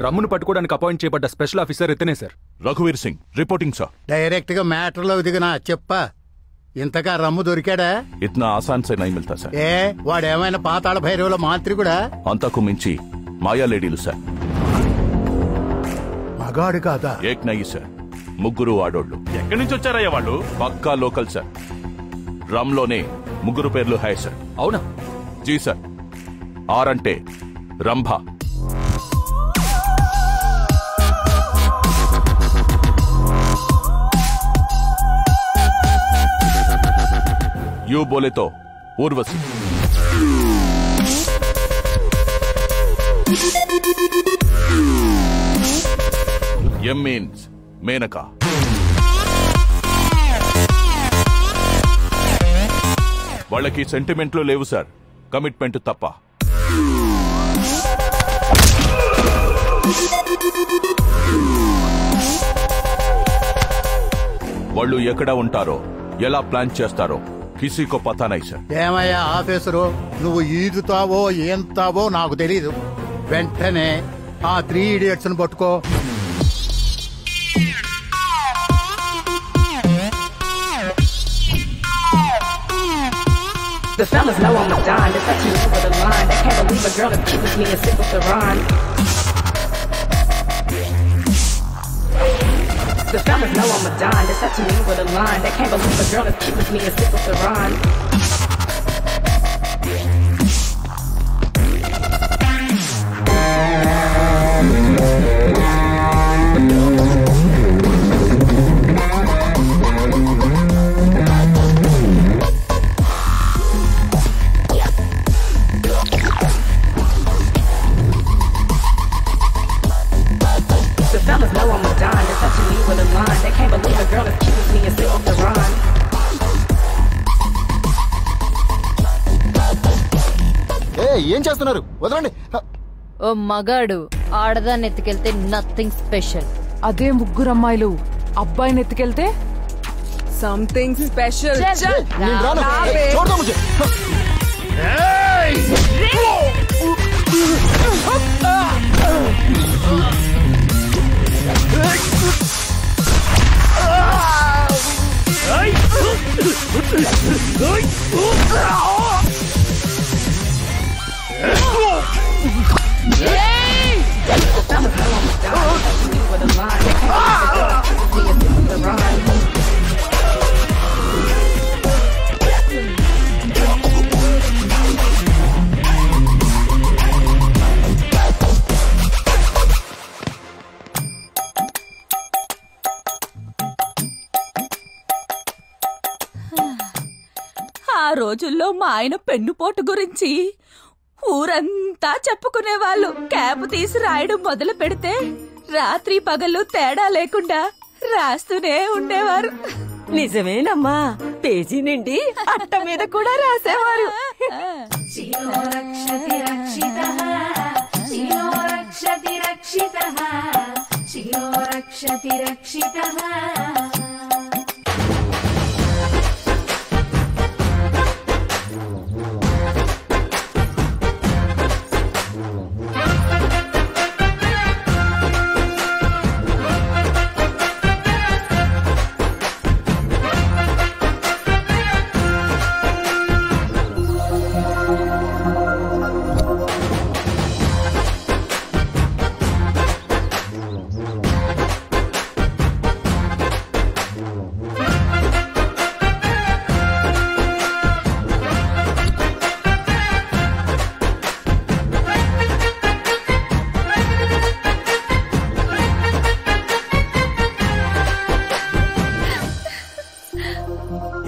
రమ్మును పట్టుకోవడానికి అపాయింట్ చేయబడ్డ special officer ఇతనే సార్. రఘువీర్ సింగ్ రిపోర్టింగ్ సార్. డైరెక్ట్ గా మ్యాటర్ లో దిగినా చెప్పా. ఇంతగా రమ్ము దొరికాడా? ఇतना आसान से नहीं मिलता సార్. ఏ వాడేమైనా పాతాళ భైరవుల మాంత్రికుడా? అంతకు మించి మాయా లేడీలు సార్. మగాడు కాదా? ఏక్ నయి సార్, ముగ్గురు ఆడోళ్ళు. ఎక్కడి నుంచి వచ్చారయ్యా వాళ్ళు? పక్కా లోకల్ సార్. రమ్ లోనే ముగ్గురు పేర్లు హై సార్. అవునా? జీ సార్. ఆర్ అంటే రంభ, యూ బోలే తో ఊర్వశి, ఎం మీన్స్ మేనక, వాళ్ళకి సెంటిమెంట్లు లేవు సార్, కమిట్మెంట్ తప్ప. వాళ్ళు ఎక్కడ ఉంటారో, ఎలా ప్లాన్ చేస్తారో కిసీకో పతా నై సార్. ఏమయ్యా ఆఫీసరు, నువ్వు ఈదుతావో ఏంతావో నాకు తెలీదు. వెంటనే ఆ 3 idiots ను పట్టుకో. The fellas know I'm a Don, they're touching me over the line. They can't believe a girl that keeps me a sip of the Ron. The fellas know I'm a Don, they're touching me over the line. They can't believe a girl that keeps me a sip of the Ron. ఏం చేస్తున్నారు? వదలండి. ఓ మగాడు ఆడదాన్ని ఎత్తుకెళ్తే nothing special. అదే ముగ్గురు అమ్మాయిలు అబ్బాయిని ఎత్తుకెళ్తే something special. ఆ రోజుల్లో మా ఆయన పెన్నుపోటు గురించి ఊరంతా చెప్పుకునేవాళ్ళు. క్యాప్ తీసి రాయడం మొదలు పెడితే రాత్రి పగలు తేడా లేకుండా రాస్తూనే ఉండేవారు. నిజమేనమ్మా, పేజీ నిండి అట్ట మీద కూడా రాసేవారు.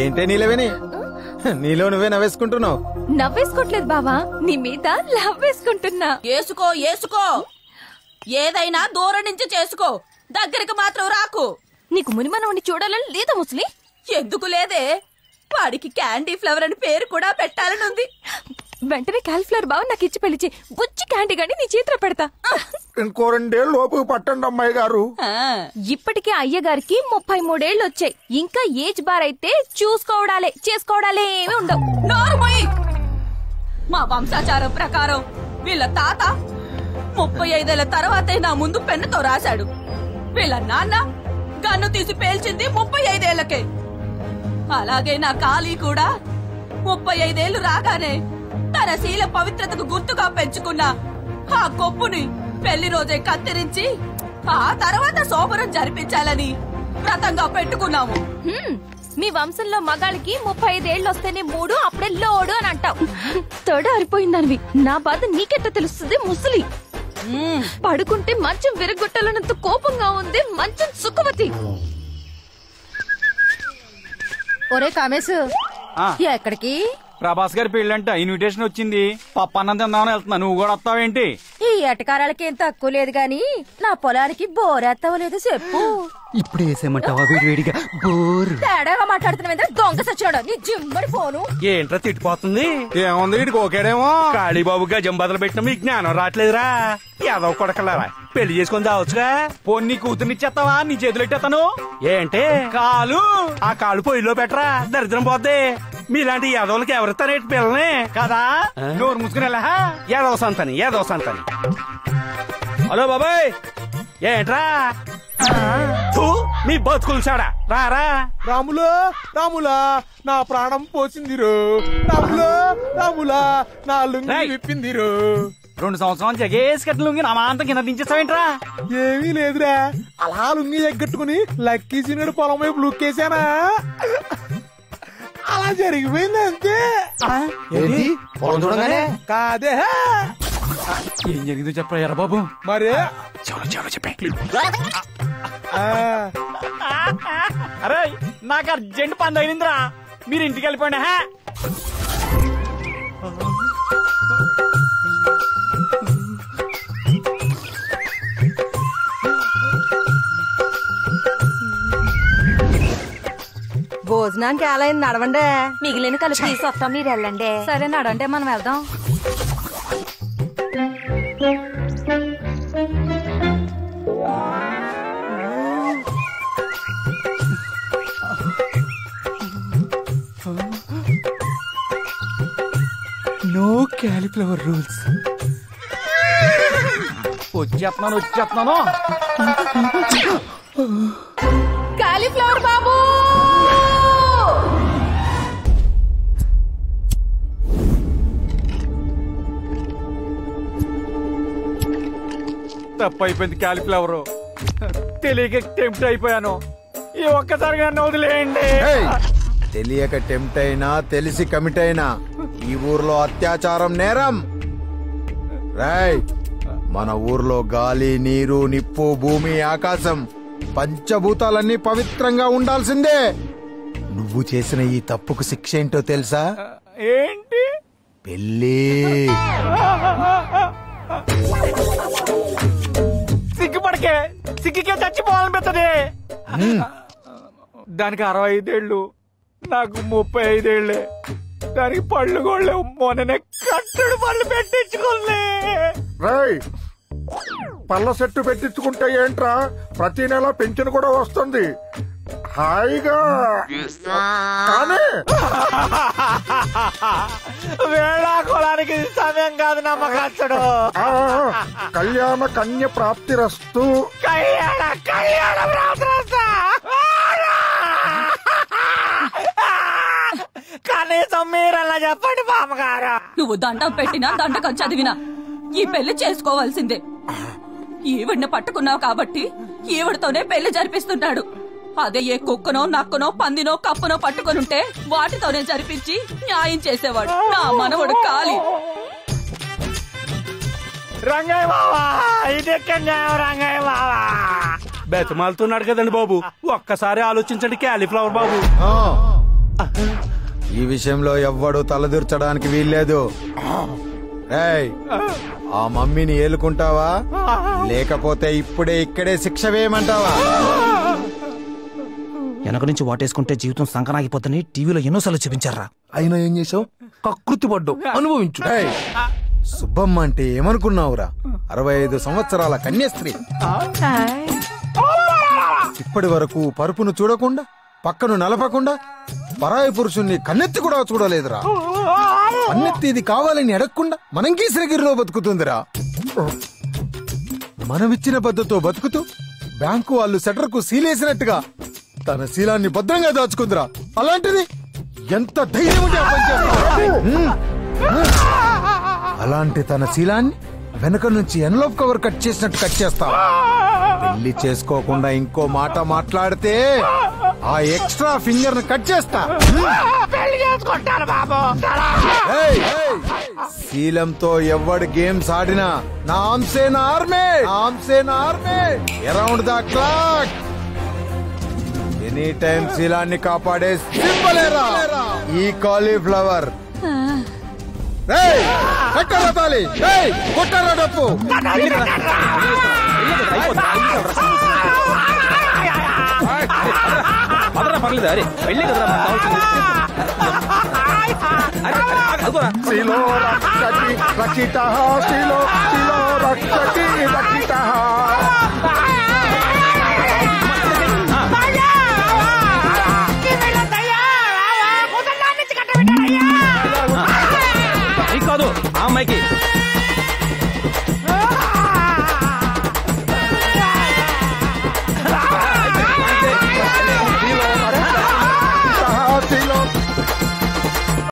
ఏంటే నీలవేని, నీలో నువ్వే నవ్వేసుకుంటున్నావు? నవ్వేసుకోవట్లేదు బావా, నీ మీద లవ్ వేసుకుంటున్నా. ఏసుకో ఏసుకో, ఏదైనా దూరం నుంచి చేసుకో, దగ్గరికి మాత్రం రాకు. నీకు మునిమనవుని చూడాలని లేదా ముసలి? ఎందుకు లేదే, వాడికి క్యాండీ ఫ్లవర్ అని పేరు కూడా పెట్టాలనుంది. వెంటనే క్యాలిఫ్లవర్ బావ నాకు ఇచ్చి పెళ్లిచి బుచ్చి క్యాండీ గాని నీ చేతిలో పెడతా. ఇంకో 2 ఏళ్ళు లోపు పట్టండి అమ్మాయి గారు. ఇప్పటికే అయ్యగారికి 33 ఏళ్ళు వచ్చాయి. ఇంకా ఏజ్ బార్ అయితే చేసుకోవడాలే ఏమీ ఉండవు. మా వంశాచారం ప్రకారం వీళ్ళ తాత 35 తర్వాతే నా ముందు పెన్నుతో రాశాడు. వీళ్ళ నాన్న గన్ను తీసి పేల్చింది 35 అలాగే నా కాళీ కూడా 35 రాగానే తన శీల పవిత్రతకు గుర్తుగా పెంచుకున్న ఆ కొప్పుని పెళ్లి రోజే కత్తిరించి ఆ తర్వాత శోభనం జరిపించాలని వ్రతంగా పెట్టుకున్నాము. మీ వంశంలో మగాళ్ళకి 35 వస్తేనే 3 అప్పుడే లోడు అని అంటావు. తొడారిపోయిందనివి నా బాధ నీకెట్ట తెలుస్తుంది ముసలి? పడుకుంటే మంచం విరగొట్టాలన్నంత కోపంగా ఉంది మంచం సుఖవతి. ఒరే కామేశ్, ఎక్కడికి? ప్రభాస్ గారి పెళ్ళంట, ఇన్విటేషన్ వచ్చింది. పప్పన్నం తిందామని వెళ్తున్నా, నువ్వు కూడా వస్తావేంటి? ఈ ఎటకారాలకి ఏం తక్కువ లేదు గాని నా పొలానికి బోరేస్తావో లేదో చెప్పు. ఇప్పుడు వేసేమంటావా వేడివేడిగా? బోర్ తేడాగా మాట్లాడుతున్నా దొంగ సచ్చినాడు నీ జిమ్మడి ఫోను. ఏంట్రా తిట్టిపోతుంది? ఏముంది వీడికి ఓకేడేమో. కాళీబాబు గజం బదులు పెట్టిన మీకు జ్ఞానం రావట్లేదురా. ఏదో కొడకలారా పెళ్లి చేసుకొని తావచ్చుగా. పొన్ని కూతురునిచ్చేస్తావా? నీ చేతులు ఎట్టేస్తాను. ఏంటి కాలు? ఆ కాలు పొయ్యిలో పెట్టరా, దరిద్రం పోద్ది. మీలాంటి యాదవులకి ఎవరిస్తారేంటి పిల్లని కదా? నోరు ముసుకునేలా యాదవ సంతని యాదవ సంతని. హలో బాబాయ్, ఏంట్రా మీ బతుకులు చాడా రారా. రాములా రాములా నా ప్రాణం పోసిందిరు. రాములా రాములా నా లుంగి విప్పిందిరు. 2 సంవత్సరాలు జగేసి కట్టిన లుంగి నా మాంతం కింద దించేస్తావేంట్రా? ఏమీ లేదురా, అలా లుంగి ఎగ్గట్టుకుని లక్కీ సీనుడు పొలం వైపు లుక్కేసానా, అలా జరిగిపోయింది అంతే. కాదే ఏం జరిగిందో చెప్పరా ఎర్ర బాబు. మరే చెవులు చెప్పే. అరే నాకు అర్జెంట్ పని తగిలిందిరా, మీరు ఇంటికి వెళ్ళిపోండి. భోజనానికి ఎలా అయింది? నడవండి, మిగిలిన కలిపి తీసుకొస్తాం, మీరు వెళ్ళండి. సరే నడంటే మనం వెళ్దాం. No cauliflower rules. వచ్చేస్తున్నాను. కాలీఫ్లవర్ బాబు తప్పు అయిపోయింది. క్యాలీఫ్లవర్ తెలియక టెంప్ట్ అయిపోయాను. ఈ ఒక్కసారిగా నన్ను వదిలేయండి. తెలియక టెంప్ట్ అయినా తెలిసి కమిట్ అయినా ఈ ఊర్లో అత్యాచారం నేరం. రాయ్, మన ఊర్లో గాలి, నీరు, నిప్పు, భూమి, ఆకాశం పంచభూతాలన్నీ పవిత్రంగా ఉండాల్సిందే. నువ్వు చేసిన ఈ తప్పుకు శిక్ష ఏంటో తెలుసా? ఏంటి? పెళ్ళి. సిగ్గుపడకే, సిగ్గుకే చచ్చిపోవాలనిపిస్తుంది. దానికి 65 ఏళ్ళు, నాకు 35 ఏళ్ళే. దానికి పళ్ళు గోళ్ళే. మొన్ననే కట్టడు పళ్ళు పెట్టించుకోలే. పళ్ళ సెట్టు పెట్టించుకుంటే ఏంట్రా, ప్రతి నెల పెన్షన్ కూడా వస్తుంది హాయిగా. కానీ వేళాకోళానికి సమయం కాదు నమ్మకచ్చడు. కళ్యాణ కన్య ప్రాప్తిరస్తు. కళ్యాణ ప్రాప్తిరస్తు. కనీసం మీరలా చెప్పండి బామ్మగారు. నువ్వు దండం పెట్టినా దండకం చదివినా ఈ పెళ్లి చేసుకోవాల్సిందే. ఈవిడ్ని పట్టుకున్నావు కాబట్టి ఈవిడతోనే పెళ్లి జరిపిస్తున్నాడు. అదే ఏ కుక్కనో, నక్కనో, పందినో, కప్పనో పట్టుకొనుంటే వాటితోనే జరిపించి న్యాయం చేసేవాడు నా మనవడు కాళీ. రంగయ్య బావా, ఇదెక్కడ న్యాయం రంగయ్య బావా? బెతమాలుతున్నాడు కదండి బాబు, ఒక్కసారి ఆలోచించండి క్యాలీఫ్లవర్ బాబు. ఈ విషయంలో ఎవ్వడు తలదూర్చడానికి వీల్లేదు. ఆ మమ్మీని ఏలుకుంటావా, లేకపోతే ఇప్పుడే ఇక్కడే శిక్ష వేయమంటావా? వెనక నుంచి వాటేసుకుంటే జీవితం సంకనాగిపోతుందని టీవీలో ఎన్నోసార్లు చూపించారా. అయినా ఏం చేసావు? కకృతి పడ్డావు, అనుభవించు. సుబ్బమ్మ అంటే ఏమనుకున్నావురా? 65 సంవత్సరాల కన్యాస్త్రీ. ఇప్పటి వరకు పరుపును చూడకుండా, పక్కను నలపకుండా, పరాయి పురుషుణ్ణి కన్నెత్తి కూడా చూడలేదురా. కన్నెత్తి ఇది కావాలని అడగకుండా మనం గీసిరగిరిలో బతుకుతుందిరా. మనమిచ్చిన బద్దతో బతుకుతూ బ్యాంకు వాళ్ళు సెటర్ కు సీలేసినట్టుగా తన శీలాన్ని భద్రంగా దాచుకుందిరా. అలాంటిది ఎంత ధైర్యం ఉంటే ఆ పని చేస్తావు? అలాంటి తన శీలాన్ని వెనక నుంచి ఎన్లోప్ కవర్ కట్ చేసినట్టు కట్ చేస్తావు. పెళ్లి చేసుకోకుండా ఇంకో మాట మాట్లాడితే ఆ ఎక్స్ట్రా ఫింగర్ ని కట్ చేస్తా. శీలంతో ఎవడు గేమ్స్ ఆడినా నామ్సే నా ఆర్మే, నామ్సే నా army. Around the clock any time శీలాన్ని కాపాడే సింబలేరా ఈ కాలీఫ్లవర్. కట్టారా తాలి, కొట్టారా డప్పు. పర్లేదు, అరే వెళ్ళి కదరా శిలో రక్షటి రక్షిత శిలో శిలో రక్షటి రక్షిత